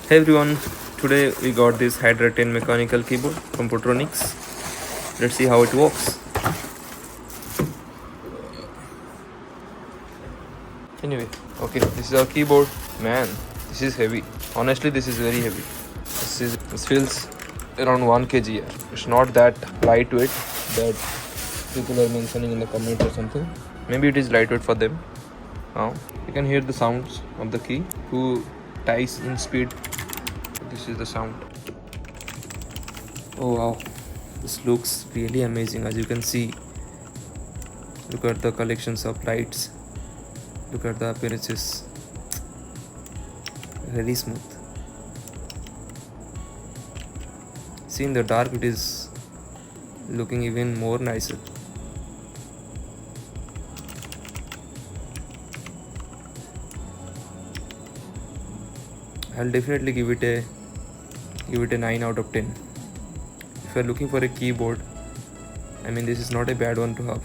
Hey everyone, today we got this Hydra 10 mechanical keyboard from Portronics. Let's see how it works. Anyway, okay, this is our keyboard. Man, this is heavy. Honestly, this is very heavy. This feels around 1 kg here. It's not that lightweight that people are mentioning in the comments or something. Maybe it is lightweight for them. Now you can hear the sounds of the key. Who ties in speed. This is the sound. Oh wow, this looks really amazing. As you can see, look at the collections of lights, look at the appearances, very smooth. See, in the dark it is looking even more nicer. I'll definitely give it a 9 out of 10. If you're looking for a keyboard, I mean, this is not a bad one to have.